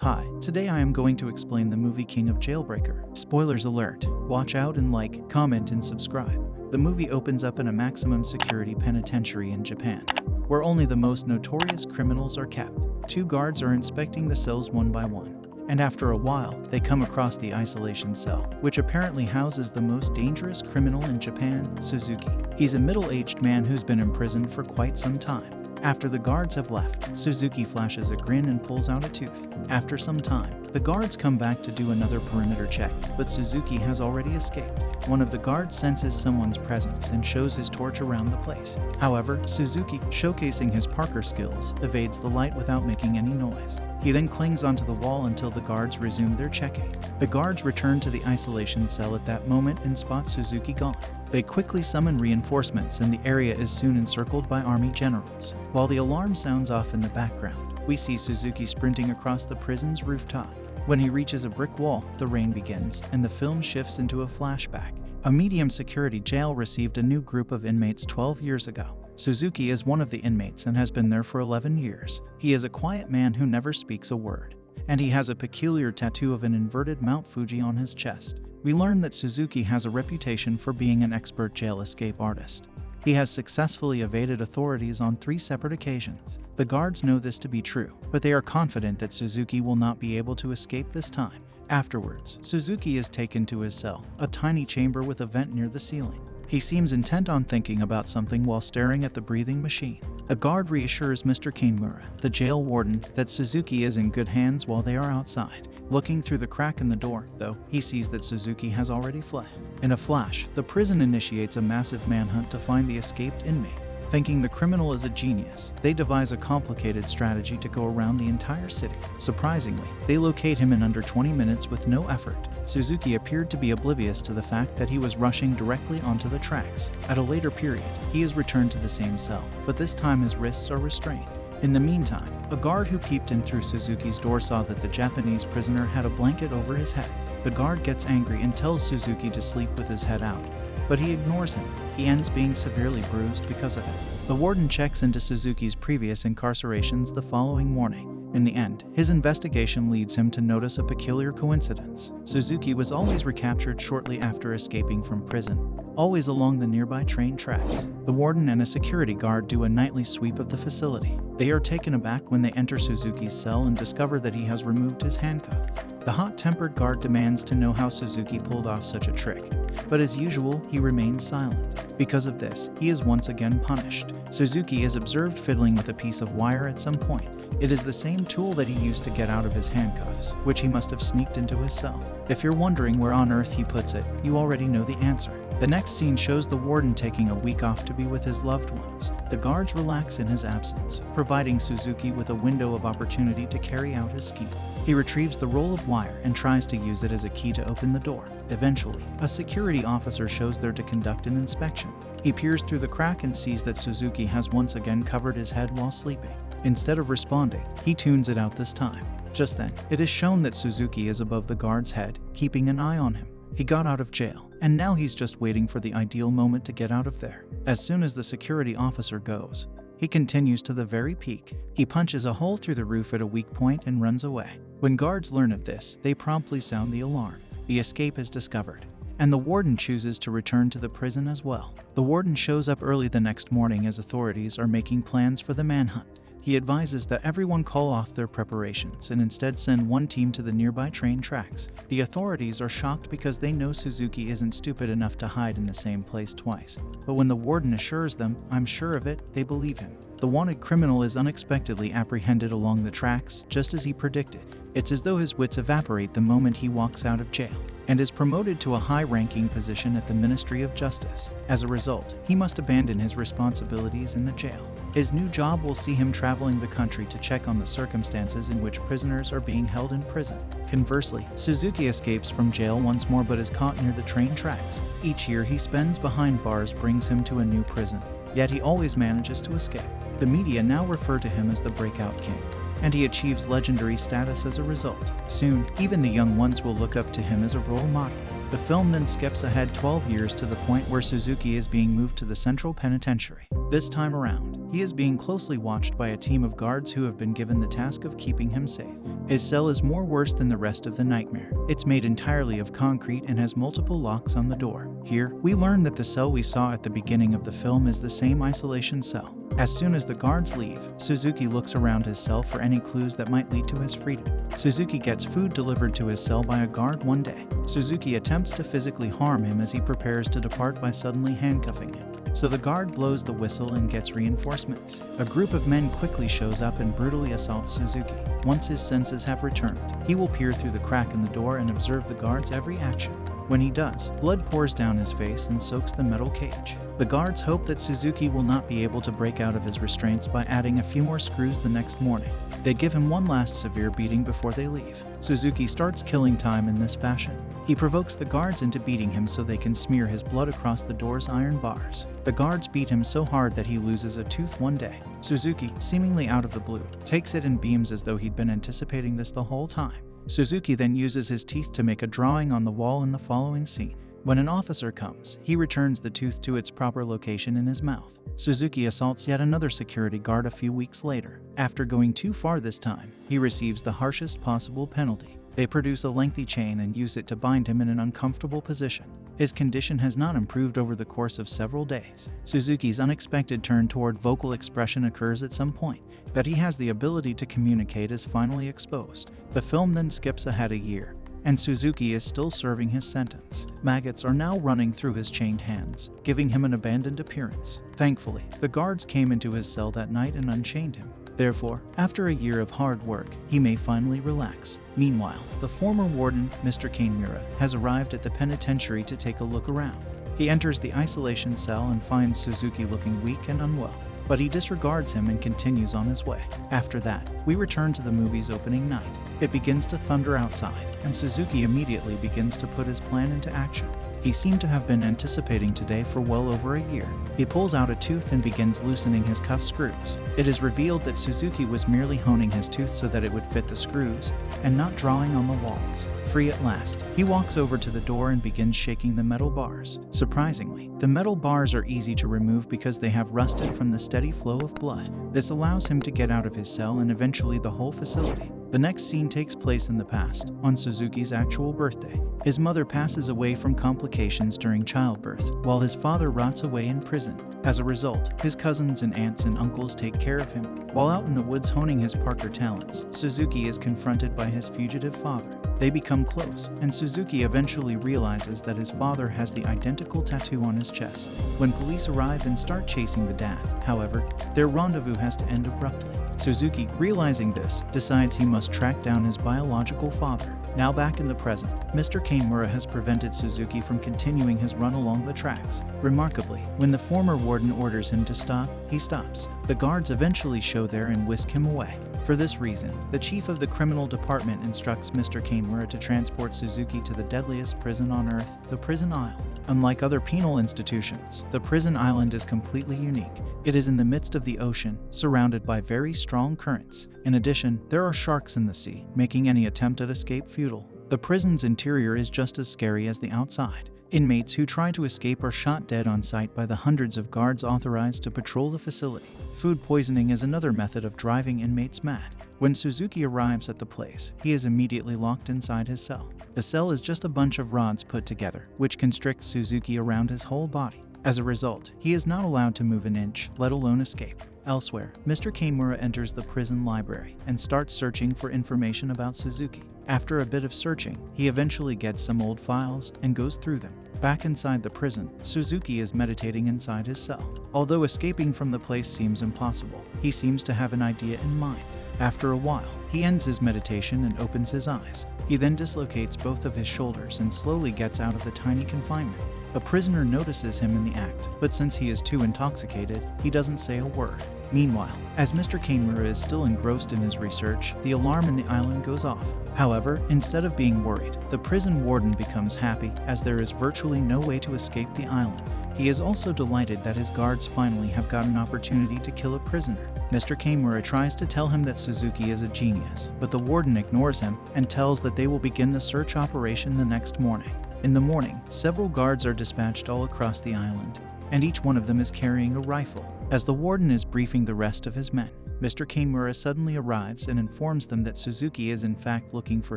Hi, today I am going to explain the movie King of Jailbreaker. Spoilers alert. Watch out and like, comment, and subscribe. The movie opens up in a maximum security penitentiary in Japan, where only the most notorious criminals are kept. Two guards are inspecting the cells one by one, and after a while, they come across the isolation cell, which apparently houses the most dangerous criminal in Japan, Suzuki. He's a middle-aged man who's been imprisoned for quite some time. After the guards have left, Suzuki flashes a grin and pulls out a tooth. After some time, the guards come back to do another perimeter check, but Suzuki has already escaped. One of the guards senses someone's presence and shows his torch around the place. However, Suzuki, showcasing his parkour skills, evades the light without making any noise. He then clings onto the wall until the guards resume their checking. The guards return to the isolation cell at that moment and spot Suzuki gone. They quickly summon reinforcements and the area is soon encircled by army generals. While the alarm sounds off in the background, we see Suzuki sprinting across the prison's rooftop. When he reaches a brick wall, the rain begins and the film shifts into a flashback. A medium security jail received a new group of inmates 12 years ago. Suzuki is one of the inmates and has been there for 11 years. He is a quiet man who never speaks a word, and he has a peculiar tattoo of an inverted Mount Fuji on his chest. We learn that Suzuki has a reputation for being an expert jail escape artist. He has successfully evaded authorities on 3 separate occasions. The guards know this to be true, but they are confident that Suzuki will not be able to escape this time. Afterwards, Suzuki is taken to his cell, a tiny chamber with a vent near the ceiling. He seems intent on thinking about something while staring at the breathing machine. A guard reassures Mr. Kimura, the jail warden, that Suzuki is in good hands while they are outside. Looking through the crack in the door, though, he sees that Suzuki has already fled. In a flash, the prison initiates a massive manhunt to find the escaped inmate. Thinking the criminal is a genius, they devise a complicated strategy to go around the entire city. Surprisingly, they locate him in under 20 minutes with no effort. Suzuki appeared to be oblivious to the fact that he was rushing directly onto the tracks. At a later period, he is returned to the same cell, but this time his wrists are restrained. In the meantime, a guard who peeped in through Suzuki's door saw that the Japanese prisoner had a blanket over his head. The guard gets angry and tells Suzuki to sleep with his head out, but he ignores him. He ends being severely bruised because of it. The warden checks into Suzuki's previous incarcerations the following morning. In the end, his investigation leads him to notice a peculiar coincidence. Suzuki was always recaptured shortly after escaping from prison, always along the nearby train tracks. The warden and a security guard do a nightly sweep of the facility. They are taken aback when they enter Suzuki's cell and discover that he has removed his handcuffs. The hot-tempered guard demands to know how Suzuki pulled off such a trick, but as usual, he remains silent. Because of this, he is once again punished. Suzuki is observed fiddling with a piece of wire at some point. It is the same tool that he used to get out of his handcuffs, which he must have sneaked into his cell. If you're wondering where on earth he puts it, you already know the answer. The next scene shows the warden taking a week off to be with his loved ones. The guards relax in his absence, providing Suzuki with a window of opportunity to carry out his scheme. He retrieves the roll of wire and tries to use it as a key to open the door. Eventually, a security officer shows there to conduct an inspection. He peers through the crack and sees that Suzuki has once again covered his head while sleeping. Instead of responding, he tunes it out this time. Just then, it is shown that Suzuki is above the guard's head, keeping an eye on him. He got out of jail, and now he's just waiting for the ideal moment to get out of there. As soon as the security officer goes, he continues to the very peak. He punches a hole through the roof at a weak point and runs away. When guards learn of this, they promptly sound the alarm. The escape is discovered, and the warden chooses to return to the prison as well. The warden shows up early the next morning as authorities are making plans for the manhunt. He advises that everyone call off their preparations and instead send one team to the nearby train tracks. The authorities are shocked because they know Suzuki isn't stupid enough to hide in the same place twice. But when the warden assures them, "I'm sure of it," they believe him. The wanted criminal is unexpectedly apprehended along the tracks, just as he predicted. It's as though his wits evaporate the moment he walks out of jail, and is promoted to a high-ranking position at the Ministry of Justice. As a result, he must abandon his responsibilities in the jail. His new job will see him traveling the country to check on the circumstances in which prisoners are being held in prison. Conversely, Suzuki escapes from jail once more but is caught near the train tracks. Each year he spends behind bars brings him to a new prison, yet he always manages to escape. The media now refer to him as the Breakout King, and he achieves legendary status as a result. Soon, even the young ones will look up to him as a role model. The film then skips ahead 12 years to the point where Suzuki is being moved to the Central Penitentiary. This time around, he is being closely watched by a team of guards who have been given the task of keeping him safe. His cell is more worse than the rest of the nightmare. It's made entirely of concrete and has multiple locks on the door. Here, we learn that the cell we saw at the beginning of the film is the same isolation cell. As soon as the guards leave, Suzuki looks around his cell for any clues that might lead to his freedom. Suzuki gets food delivered to his cell by a guard one day. Suzuki attempts to physically harm him as he prepares to depart by suddenly handcuffing him. So the guard blows the whistle and gets reinforcements. A group of men quickly shows up and brutally assaults Suzuki. Once his senses have returned, he will peer through the crack in the door and observe the guard's every action. When he does, blood pours down his face and soaks the metal cage. The guards hope that Suzuki will not be able to break out of his restraints by adding a few more screws the next morning. They give him one last severe beating before they leave. Suzuki starts killing time in this fashion. He provokes the guards into beating him so they can smear his blood across the door's iron bars. The guards beat him so hard that he loses a tooth one day. Suzuki, seemingly out of the blue, takes it and beams as though he'd been anticipating this the whole time. Suzuki then uses his teeth to make a drawing on the wall in the following scene. When an officer comes, he returns the tooth to its proper location in his mouth. Suzuki assaults yet another security guard a few weeks later. After going too far this time, he receives the harshest possible penalty. They produce a lengthy chain and use it to bind him in an uncomfortable position. His condition has not improved over the course of several days. Suzuki's unexpected turn toward vocal expression occurs at some point. That he has the ability to communicate is finally exposed. The film then skips ahead a year, and Suzuki is still serving his sentence. Maggots are now running through his chained hands, giving him an abandoned appearance. Thankfully, the guards came into his cell that night and unchained him. Therefore, after a year of hard work, he may finally relax. Meanwhile, the former warden, Mr. Kanemura, has arrived at the penitentiary to take a look around. He enters the isolation cell and finds Suzuki looking weak and unwell, but he disregards him and continues on his way. After that, we return to the movie's opening night. It begins to thunder outside, and Suzuki immediately begins to put his plan into action. He seemed to have been anticipating today for well over a year. He pulls out a tooth and begins loosening his cuff screws. It is revealed that Suzuki was merely honing his tooth so that it would fit the screws, and not drawing on the walls. Free at last, he walks over to the door and begins shaking the metal bars. Surprisingly, the metal bars are easy to remove because they have rusted from the steady flow of blood. This allows him to get out of his cell and eventually the whole facility. The next scene takes place in the past, on Suzuki's actual birthday. His mother passes away from complications during childbirth, while his father rots away in prison. As a result, his cousins and aunts and uncles take care of him. While out in the woods honing his Parker talents, Suzuki is confronted by his fugitive father. They become close, and Suzuki eventually realizes that his father has the identical tattoo on his chest. When police arrive and start chasing the dad, however, their rendezvous has to end abruptly. Suzuki, realizing this, decides he must track down his biological father. Now back in the present, Mr. Kanemura has prevented Suzuki from continuing his run along the tracks. Remarkably, when the former warden orders him to stop, he stops. The guards eventually show there and whisk him away. For this reason, the chief of the criminal department instructs Mr. Kanemura to transport Suzuki to the deadliest prison on Earth, the prison island. Unlike other penal institutions, the prison island is completely unique. It is in the midst of the ocean, surrounded by very strong currents. In addition, there are sharks in the sea, making any attempt at escape futile. The prison's interior is just as scary as the outside. Inmates who try to escape are shot dead on sight by the hundreds of guards authorized to patrol the facility. Food poisoning is another method of driving inmates mad. When Suzuki arrives at the place, he is immediately locked inside his cell. The cell is just a bunch of rods put together, which constrict Suzuki around his whole body. As a result, he is not allowed to move an inch, let alone escape. Elsewhere, Mr. Kanemura enters the prison library and starts searching for information about Suzuki. After a bit of searching, he eventually gets some old files and goes through them. Back inside the prison, Suzuki is meditating inside his cell. Although escaping from the place seems impossible, he seems to have an idea in mind. After a while, he ends his meditation and opens his eyes. He then dislocates both of his shoulders and slowly gets out of the tiny confinement. A prisoner notices him in the act, but since he is too intoxicated, he doesn't say a word. Meanwhile, as Mr. Kanemura is still engrossed in his research, the alarm in the island goes off. However, instead of being worried, the prison warden becomes happy as there is virtually no way to escape the island. He is also delighted that his guards finally have got an opportunity to kill a prisoner. Mr. Kanemura tries to tell him that Suzuki is a genius, but the warden ignores him and tells that they will begin the search operation the next morning. In the morning, several guards are dispatched all across the island, and each one of them is carrying a rifle. As the warden is briefing the rest of his men, Mr. Kanemura suddenly arrives and informs them that Suzuki is in fact looking for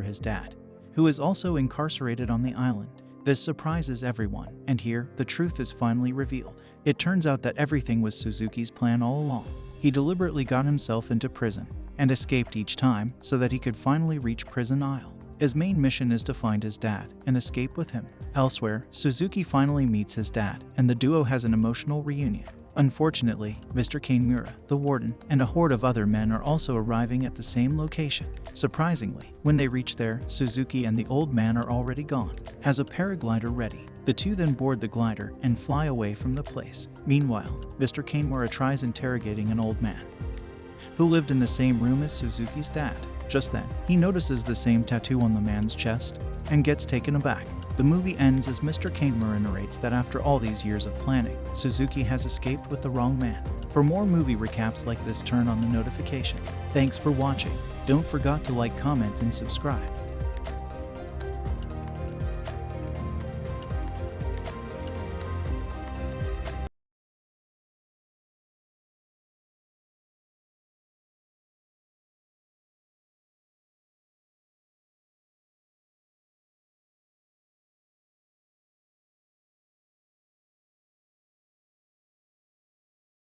his dad, who is also incarcerated on the island. This surprises everyone, and here, the truth is finally revealed. It turns out that everything was Suzuki's plan all along. He deliberately got himself into prison and escaped each time so that he could finally reach Prison Isle. His main mission is to find his dad and escape with him. Elsewhere, Suzuki finally meets his dad, and the duo has an emotional reunion. Unfortunately, Mr. Kanemura, the warden, and a horde of other men are also arriving at the same location. Surprisingly, when they reach there, Suzuki and the old man are already gone. Has a paraglider ready. The two then board the glider and fly away from the place. Meanwhile, Mr. Kanemura tries interrogating an old man who lived in the same room as Suzuki's dad. Just then, he notices the same tattoo on the man's chest and gets taken aback. The movie ends as Mr. Kanemura narrates that after all these years of planning, Suzuki has escaped with the wrong man. For more movie recaps like this, turn on the notification. Thanks for watching. Don't forget to like, comment, and subscribe.